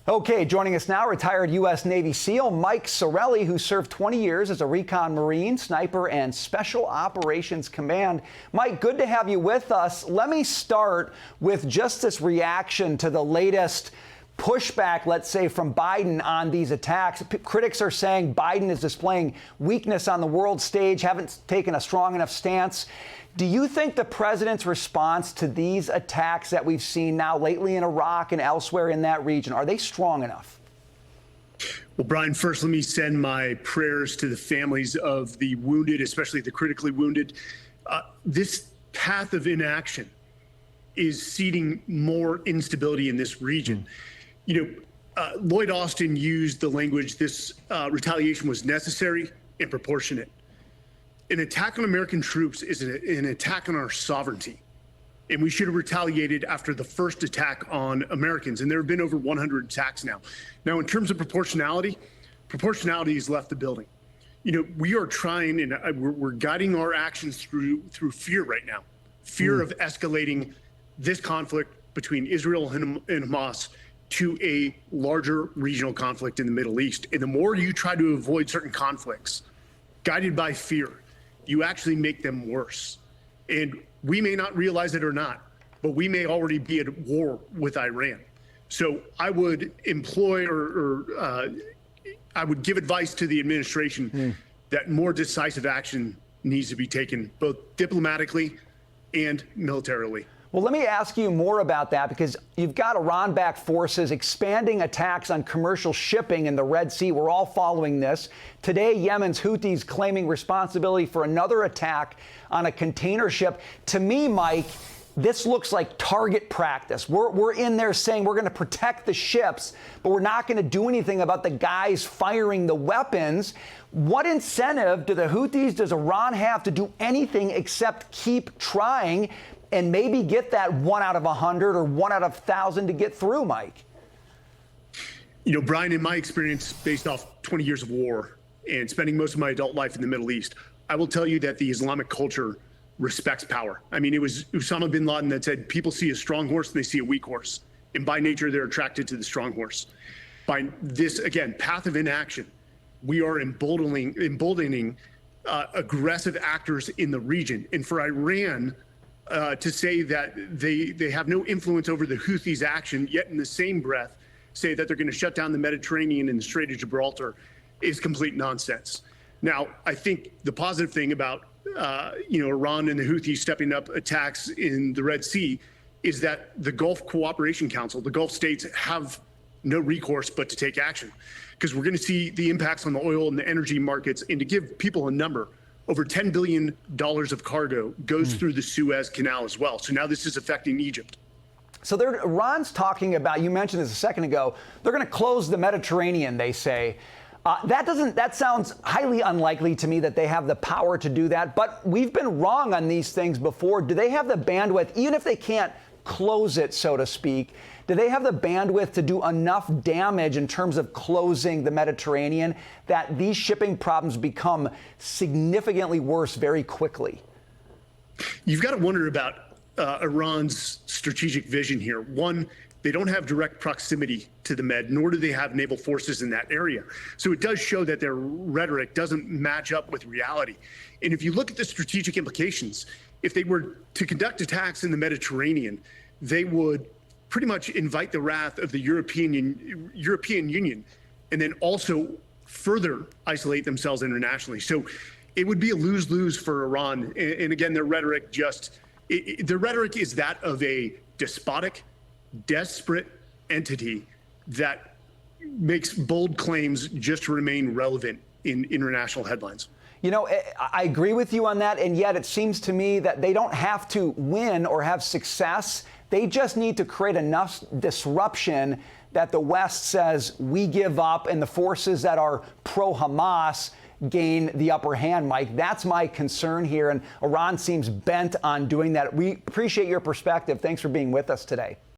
Okay, joining us now, retired U.S. Navy SEAL Mike Sorelli, who served 20 years as a recon Marine, sniper, and Special Operations Command. Mike, good to have you with us. Let me start with just this reaction to the latest pushback, let's say, from Biden on these attacks. Critics are saying Biden is displaying weakness on the world stage, haven't taken a strong enough stance. Do you think the president's response to these attacks that we've seen now lately in Iraq and elsewhere in that region, are they strong enough? Well, Brian, first, let me send my prayers to the families of the wounded, especially the critically wounded. This path of inaction is seeding more instability in this region. Lloyd Austin used the language, this retaliation was necessary and proportionate. An attack on American troops is an attack on our sovereignty. And we should have retaliated after the first attack on Americans. And there have been over 100 attacks now. Now, in terms of proportionality has left the building. We are trying, and we're guiding our actions through fear right now. Fear of escalating this conflict between Israel and Hamas to a larger regional conflict in the Middle East. And the more you try to avoid certain conflicts, guided by fear, you actually make them worse. And we may not realize it or not, but we may already be at war with Iran. So I would employ I would give advice to the administration that more decisive action needs to be taken, both diplomatically and militarily. Well, let me ask you more about that, because you've got Iran-backed forces expanding attacks on commercial shipping in the Red Sea. We're all following this. Today, Yemen's Houthis claiming responsibility for another attack on a container ship. To me, Mike, this looks like target practice. We're in there saying we're going to protect the ships, but we're not going to do anything about the guys firing the weapons. What incentive do the Houthis, does Iran have to do anything except keep trying and maybe get that 1 out of 100 or 1 out of 1,000 to get through, Mike? Brian, in my experience, based off 20 years of war and spending most of my adult life in the Middle East, I will tell you that the Islamic culture respects power. I mean, it was Osama bin Laden that said people see a strong horse and they see a weak horse. And by nature, they're attracted to the strong horse. By this, again, path of inaction, we are emboldening aggressive actors in the region. And for Iran to say that they have no influence over the Houthis' action, yet in the same breath say that they're going to shut down the Mediterranean and the Strait of Gibraltar is complete nonsense. Now, I think the positive thing about Iran and the Houthis stepping up attacks in the Red Sea is that the Gulf Cooperation Council, the Gulf states, have no recourse but to take action, because we're going to see the impacts on the oil and the energy markets. And to give people a number, over $10 billion of cargo goes through the Suez Canal as well. So now this is affecting Egypt. So Iran's talking about, you mentioned this a second ago, they're going to close the Mediterranean, they say. That sounds highly unlikely to me that they have the power to do that. But we've been wrong on these things before. Do they have the bandwidth, even if they can't close it, so to speak, do they have the bandwidth to do enough damage in terms of closing the Mediterranean that these shipping problems become significantly worse very quickly? You've got to wonder about Iran's strategic vision here. One, they don't have direct proximity to the Med, nor do they have naval forces in that area. So it does show that their rhetoric doesn't match up with reality. And if you look at the strategic implications, if they were to conduct attacks in the Mediterranean, they would pretty much invite the wrath of the European Union, and then also further isolate themselves internationally. So it would be a lose-lose for Iran. And again, their rhetoric is that of a despotic, desperate entity that makes bold claims just to remain relevant in international headlines. I agree with you on that, and yet it seems to me that they don't have to win or have success. They just need to create enough disruption that the West says we give up and the forces that are pro-Hamas gain the upper hand, Mike. That's my concern here, and Iran seems bent on doing that. We appreciate your perspective. Thanks for being with us today.